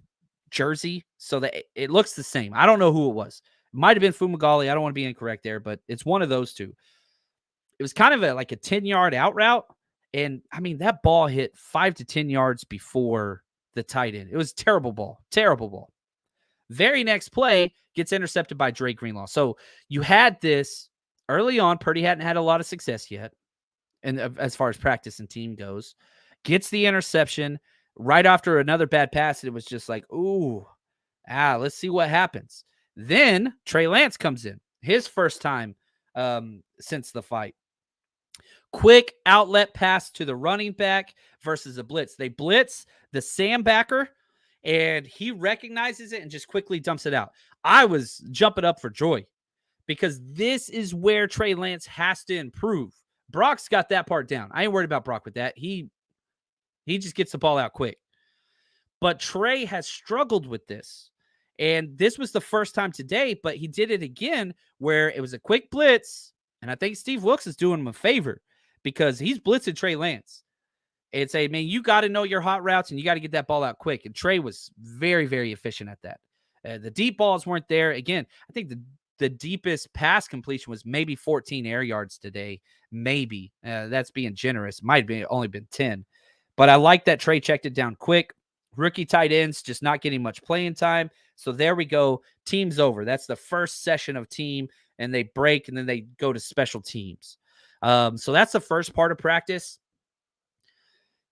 jersey so that it looks the same. I don't know who it was. It might have been Fumagalli. I don't want to be incorrect there, but it's one of those two. It was kind of a 10-yard out route, and, I mean, that ball hit 5 to 10 yards before the tight end. It was terrible ball. Terrible ball. Very next play gets intercepted by Dre Greenlaw. So you had this early on. Purdy hadn't had a lot of success yet, and as far as practice and team goes, gets the interception right after another bad pass. It was just like, let's see what happens. Then Trey Lance comes in, his first time since the fight. Quick outlet pass to the running back versus a blitz. They blitz the Sam backer, and he recognizes it and just quickly dumps it out. I was jumping up for joy because this is where Trey Lance has to improve. Brock's got that part down. I ain't worried about Brock with that. He just gets the ball out quick. But Trey has struggled with this. And this was the first time today, but he did it again where it was a quick blitz. And I think Steve Wilkes is doing him a favor because he's blitzing Trey Lance. And say, man, you got to know your hot routes and you got to get that ball out quick. And Trey was very, very efficient at that. The deep balls weren't there. Again, I think the deepest pass completion was maybe 14 air yards today. Maybe. That's being generous. Might have only been 10. But I like that Trey checked it down quick. Rookie tight ends just not getting much playing time. So there we go. Team's over. That's the first session of team. and they break, and then they go to special teams. So that's the first part of practice.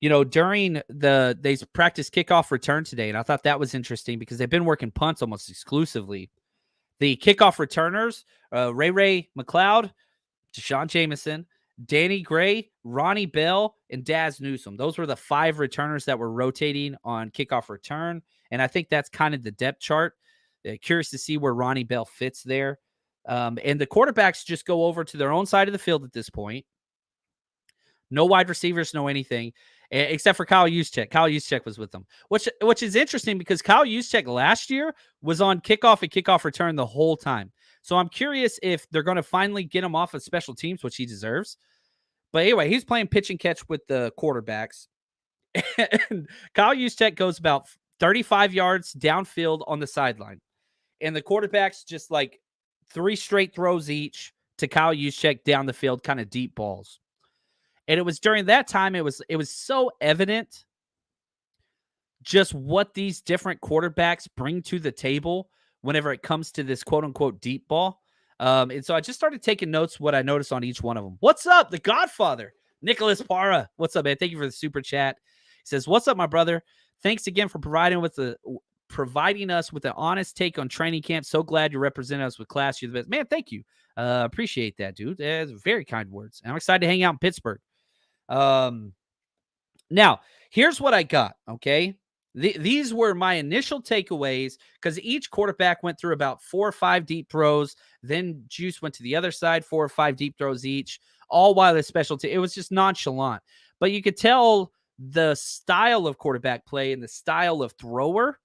During they practice kickoff return today, and I thought that was interesting because they've been working punts almost exclusively. The kickoff returners, Ray McLeod, Deshaun Jameson, Danny Gray, Ronnie Bell, and Daz Newsome. Those were the 5 returners that were rotating on kickoff return, and I think that's kind of the depth chart. Curious to see where Ronnie Bell fits there. And the quarterbacks just go over to their own side of the field at this point. No wide receivers, no anything, except for Kyle Juszczyk. Kyle Juszczyk was with them, which is interesting because Kyle Juszczyk last year was on kickoff and kickoff return the whole time. So I'm curious if they're going to finally get him off of special teams, which he deserves. But anyway, he's playing pitch and catch with the quarterbacks. And Kyle Juszczyk goes about 35 yards downfield on the sideline. And the quarterbacks just like 3 straight throws each to Kyle Juszczyk down the field, kind of deep balls. And it was during that time, it was so evident just what these different quarterbacks bring to the table whenever it comes to this quote unquote deep ball. And so I just started taking notes what I noticed on each one of them. What's up, the Godfather, Nicholas Parra? What's up, man? Thank you for the super chat. He says, "What's up, my brother? Thanks again for providing us with an honest take on training camp. So glad you represent us with class. You're the best, man. Thank you. Appreciate that, dude. Very kind words. And I'm excited to hang out in Pittsburgh. Now here's what I got. Okay. These were my initial takeaways because each quarterback went through about 4 or 5 deep throws. Then Juice went to the other side, 4 or 5 deep throws each, all while the specialty. It was just nonchalant, but you could tell the style of quarterback play and the style of thrower.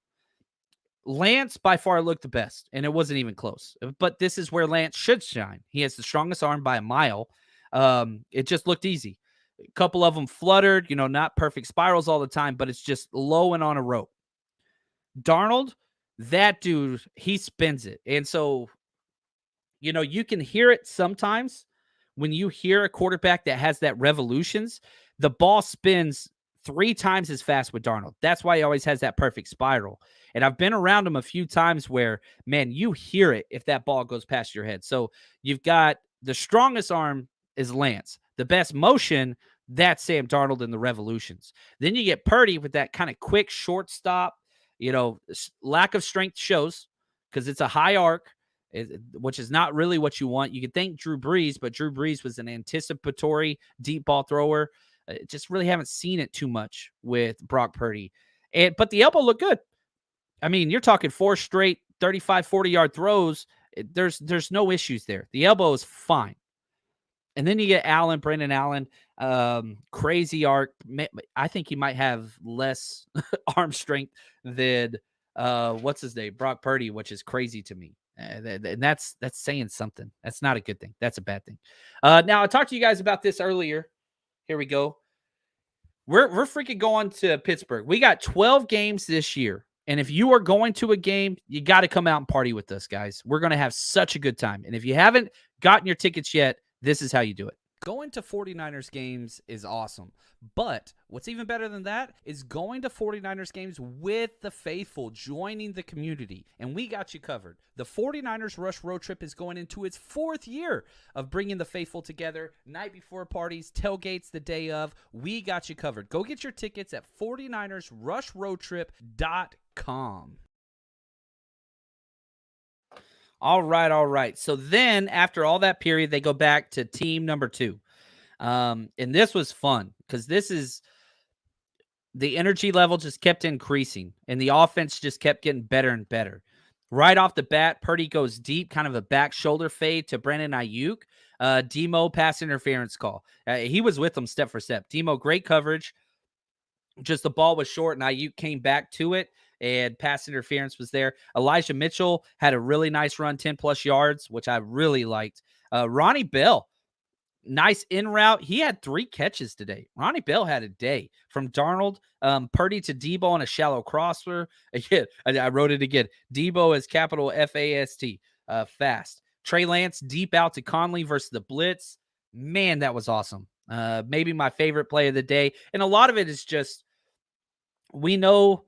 Lance by far looked the best, and it wasn't even close. But this is where Lance should shine. He has the strongest arm by a mile. It just looked easy. A couple of them fluttered, not perfect spirals all the time, but it's just low and on a rope. Darnold, that dude, he spins it. And so, you can hear it sometimes when you hear a quarterback that has that revolutions, the ball spins 3 times as fast with Darnold. That's why he always has that perfect spiral. And I've been around him a few times where, man, you hear it if that ball goes past your head. So you've got the strongest arm is Lance. The best motion, that's Sam Darnold in the revolutions. Then you get Purdy with that kind of quick short stop. Lack of strength shows because it's a high arc, which is not really what you want. You could think Drew Brees, but Drew Brees was an anticipatory deep ball thrower. Just really haven't seen it too much with Brock Purdy. But the elbow looked good. I mean, you're talking 4 straight 35, 40-yard throws. There's no issues there. The elbow is fine. And then you get Brendan Allen, crazy arc. I think he might have less arm strength than what's his name, Brock Purdy, which is crazy to me. And that's saying something. That's not a good thing. That's a bad thing. Now I talked to you guys about this earlier. Here we go. We're freaking going to Pittsburgh. We got 12 games this year. And if you are going to a game, you got to come out and party with us, guys. We're going to have such a good time. And if you haven't gotten your tickets yet, this is how you do it. Going to 49ers games is awesome. But what's even better than that is going to 49ers games with the faithful, joining the community. And we got you covered. The 49ers Rush Road Trip is going into its 4th year of bringing the faithful together. Night before parties, tailgates the day of. We got you covered. Go get your tickets at 49ersrushroadtrip.com. All right. So then after all that period, they go back to team number 2. And this was fun because this is the energy level just kept increasing and the offense just kept getting better and better. Right off the bat, Purdy goes deep, kind of a back shoulder fade to Brandon Ayuk. Demo pass interference call. He was with them step for step. Demo, great coverage. Just the ball was short and Ayuk came back to it. And pass interference was there. Elijah Mitchell had a really nice run, 10-plus yards, which I really liked. Ronnie Bell, nice in route. He had 3 catches today. Ronnie Bell had a day. From Darnold, Purdy to Debo on a shallow crosser. Again, I wrote it again. Debo is capital F-A-S-T, fast. Trey Lance deep out to Conley versus the blitz. Man, that was awesome. Maybe my favorite play of the day. And a lot of it is just, we know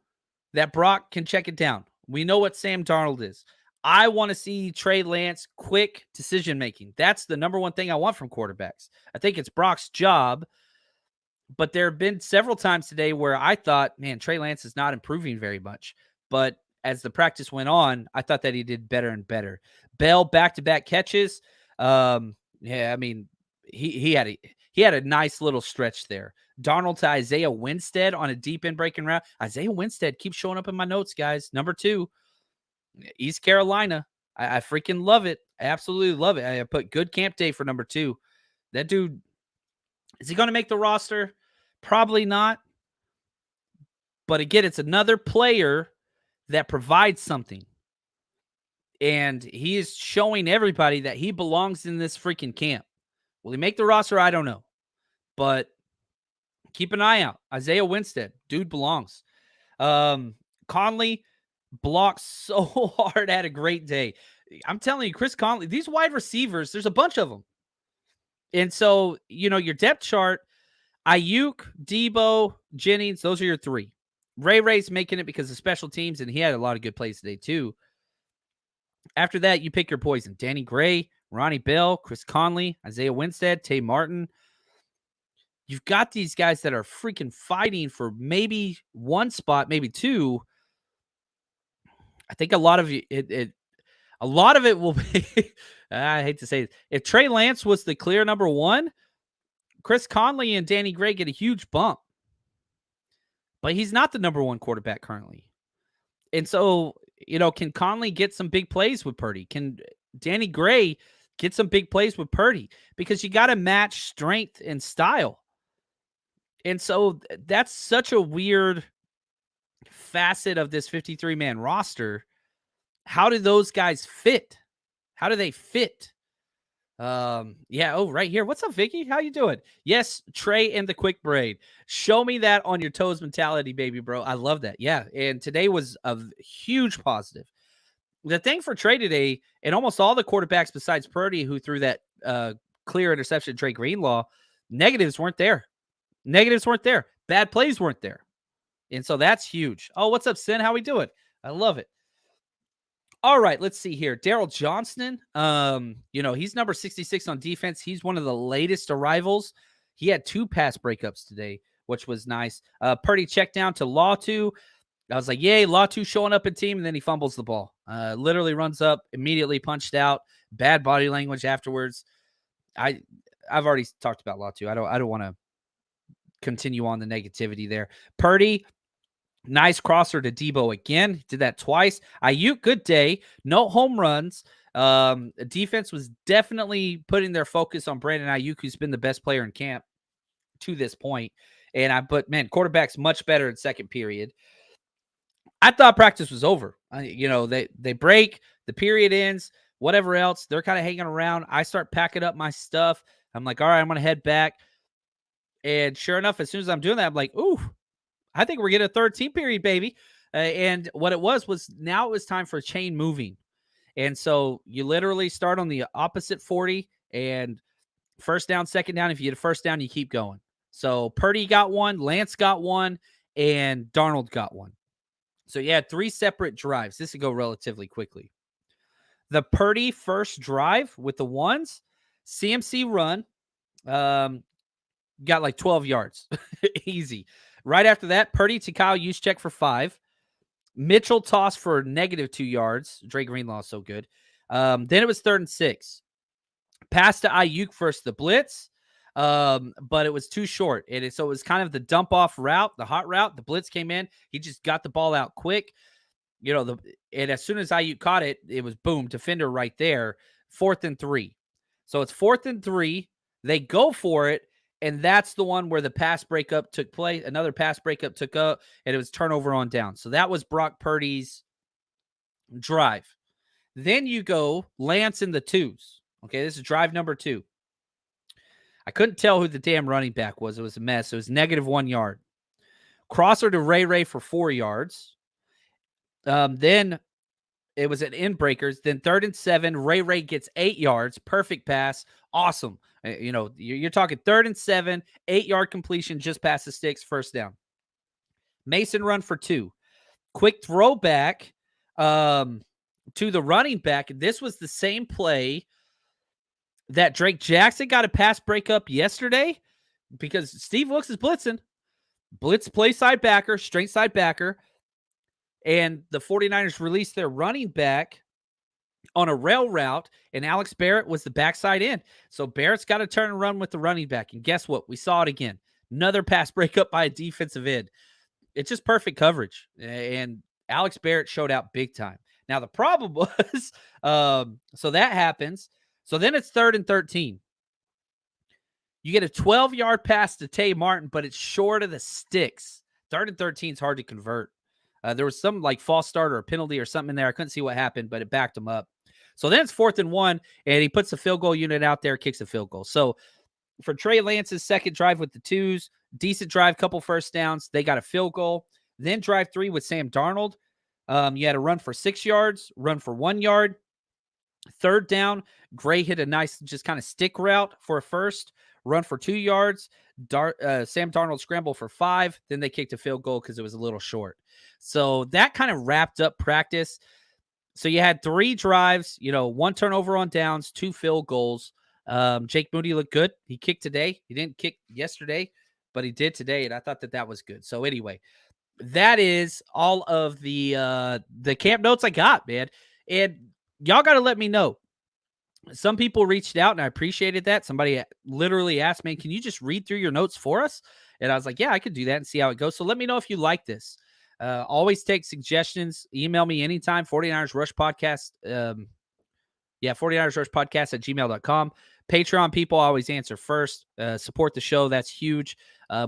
that Brock can check it down. We know what Sam Darnold is. I want to see Trey Lance quick decision making. That's the number one thing I want from quarterbacks. I think it's Brock's job, but there have been several times today where I thought, man, Trey Lance is not improving very much. But as the practice went on, I thought that he did better and better. Bell back-to-back catches. Yeah, I mean, he had a nice little stretch there. Darnold to Isaiah Winstead on a deep end breaking route. Isaiah Winstead keeps showing up in my notes, guys. Number 2, East Carolina. I freaking love it. I absolutely love it. I put good camp day for number 2. That dude, is he going to make the roster? Probably not. But again, it's another player that provides something. And he is showing everybody that he belongs in this freaking camp. Will he make the roster? I don't know. But keep an eye out. Isaiah Winstead, dude belongs. Conley blocks so hard, had a great day. I'm telling you, Chris Conley, these wide receivers, there's a bunch of them. And so, your depth chart, Ayuk, Debo, Jennings, those are your 3. Ray's making it because of special teams, and he had a lot of good plays today too. After that, you pick your poison. Danny Gray, Ronnie Bell, Chris Conley, Isaiah Winstead, Tay Martin. You've got these guys that are freaking fighting for maybe 1 spot, maybe 2. I think a lot of it will be, I hate to say it, if Trey Lance was the clear number 1, Chris Conley and Danny Gray get a huge bump. But he's not the number 1 quarterback currently. And so, can Conley get some big plays with Purdy? Can Danny Gray get some big plays with Purdy? Because you got to match strength and style. And so that's such a weird facet of this 53-man roster. How do those guys fit? How do they fit? Yeah. Oh, right here. What's up, Vicky? How you doing? Yes, Trey and the quick braid. Show me that on your toes mentality, baby, bro. I love that. Yeah. And today was a huge positive. The thing for Trey today, and almost all the quarterbacks besides Purdy who threw that clear interception to Trey Greenlaw, negatives weren't there. Bad plays weren't there. And so that's huge. Oh, what's up, Sin? How we doing? I love it. All right, let's see here. Daryl Johnston, he's number 66 on defense. He's one of the latest arrivals. He had 2 pass breakups today, which was nice. Purdy checked down to Latu. I was like, yay, Latu showing up in team, and then he fumbles the ball. Literally runs up, immediately punched out. Bad body language afterwards. I've already talked about Latu. I don't want to continue on the negativity there. Purdy, nice crosser to Debo again. Did that twice. Ayuk, good day. No home runs. Defense was definitely putting their focus on Brandon Ayuk, who's been the best player in camp to this point. But man, quarterback's much better in second period. I thought practice was over. They break, the period ends, whatever else. They're kind of hanging around. I start packing up my stuff. I'm like, all right, I'm going to head back. And sure enough, as soon as I'm doing that, I'm like, ooh, I think we're getting a third team period, baby. And what it was now it was time for chain moving. And so you literally start on the opposite 40 and first down, second down. If you get a first down, you keep going. So Purdy got one, Lance got one, and Darnold got one. So you had 3 separate drives. This would go relatively quickly. The Purdy first drive with the ones, CMC run, got like 12 yards. Easy. Right after that, Purdy to Kyle Juszczyk for 5. Mitchell tossed for -2 yards. Dre Greenlaw is so good. Then it was 3rd and 6. Pass to Ayuk first, the blitz, but it was too short. So it was kind of the dump off route, the hot route. The blitz came in. He just got the ball out quick. And as soon as Ayuk caught it, it was boom, defender right there. 4th and 3. So it's 4th and 3. They go for it. And that's the one where the pass breakup took place. Another pass breakup took up, and it was turnover on down. So that was Brock Purdy's drive. Then you go Lance in the 2s. Okay, this is drive number 2. I couldn't tell who the damn running back was. It was a mess. It was -1 yard. Crosser to Ray for 4 yards. Then it was at end breakers. Then 3rd and 7. Ray gets 8 yards. Perfect pass. Awesome. You're talking 3rd and 7, 8-yard completion, just past the sticks, first down. Mason run for 2. Quick throwback. to the running back. This was the same play that Drake Jackson got a pass breakup yesterday because Steve Wilks is blitzing. Blitz play side backer, straight side backer. And the 49ers released their running back on a rail route, and Alex Barrett was the backside end. So Barrett's got to turn and run with the running back. And guess what? We saw it again. Another pass breakup by a defensive end. It's just perfect coverage. And Alex Barrett showed out big time. Now, the problem was, so that happens. So then it's 3rd and 13. You get a 12-yard pass to Tay Martin, but it's short of the sticks. 3rd and 13 is hard to convert. There was some like false start or a penalty or something in there. I couldn't see what happened, but it backed him up. So then it's 4th and 1, and he puts the field goal unit out there, kicks a field goal. So for Trey Lance's second drive with the twos, decent drive, couple first downs. They got a field goal. Then drive 3 with Sam Darnold. You had a run for 6 yards, run for 1 yard. 3rd down, Gray hit a nice just kind of stick route for a first, run for 2 yards. Sam Darnold scrambled for 5. Then they kicked a field goal because it was a little short. So that kind of wrapped up practice. So you had 3 drives, 1 turnover on downs, 2 field goals. Jake Moody looked good. He kicked today. He didn't kick yesterday, but he did today, and I thought that was good. So anyway, that is all of the camp notes I got, man. And y'all got to let me know. Some people reached out, and I appreciated that. Somebody literally asked me, can you just read through your notes for us? And I was like, yeah, I could do that and see how it goes. So let me know if you like this. Always take suggestions. Email me anytime, 49ers Rush Podcast. 49ers Rush Podcast at gmail.com. Patreon people always answer first. Support the show. That's huge.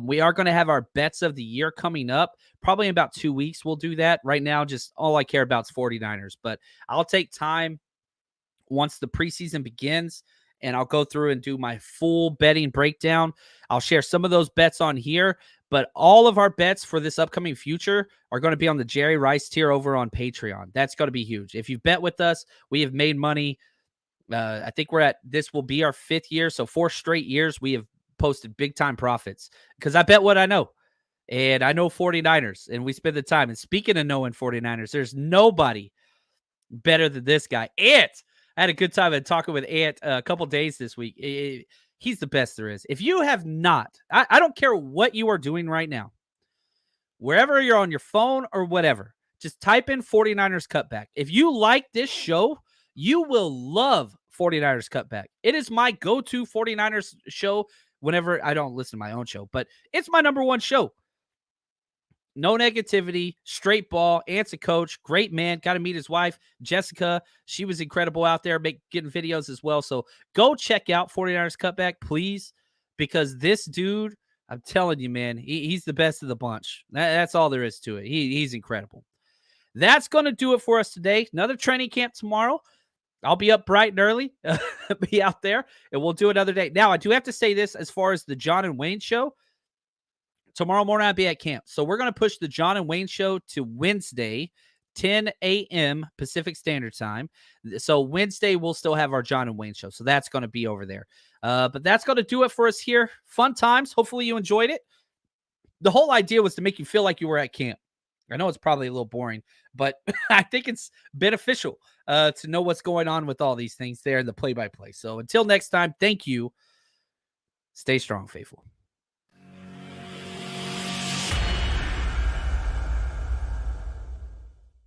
We are going to have our bets of the year coming up. Probably in about 2 weeks we'll do that. Right now, just all I care about is 49ers. But I'll take time once the preseason begins, and I'll go through and do my full betting breakdown. I'll share some of those bets on here, but all of our bets for this upcoming future are going to be on the Jerry Rice tier over on Patreon. That's going to be huge. If you've bet with us, we have made money. I think this will be our 5th year. So 4 straight years, we have posted big time profits because I bet what I know. And I know 49ers, and we spend the time. And speaking of knowing 49ers, there's nobody better than this guy. Ant. I had a good time talking with Ant a couple days this week. He's the best there is. If you have not, I don't care what you are doing right now, wherever you're on your phone or whatever, just type in 49ers Cutback. If you like this show, you will love 49ers Cutback. It is my go-to 49ers show whenever I don't listen to my own show, but it's my number 1 show. No negativity, straight ball. Ant's a coach, great man. Got to meet his wife, Jessica. She was incredible out there getting videos as well. So go check out 49ers Cutback, please, because this dude, I'm telling you, man, he's the best of the bunch. That's all there is to it. He's incredible. That's going to do it for us today. Another training camp tomorrow. I'll be up bright and early, be out there, and we'll do another day. Now, I do have to say this as far as the John and Wayne show. Tomorrow morning, I'll be at camp. So we're going to push the John and Wayne show to Wednesday, 10 a.m. Pacific Standard Time. So Wednesday, we'll still have our John and Wayne show. So that's going to be over there. But that's going to do it for us here. Fun times. Hopefully you enjoyed it. The whole idea was to make you feel like you were at camp. I know it's probably a little boring, but I think it's beneficial to know what's going on with all these things there in the play-by-play. So until next time, thank you. Stay strong, faithful.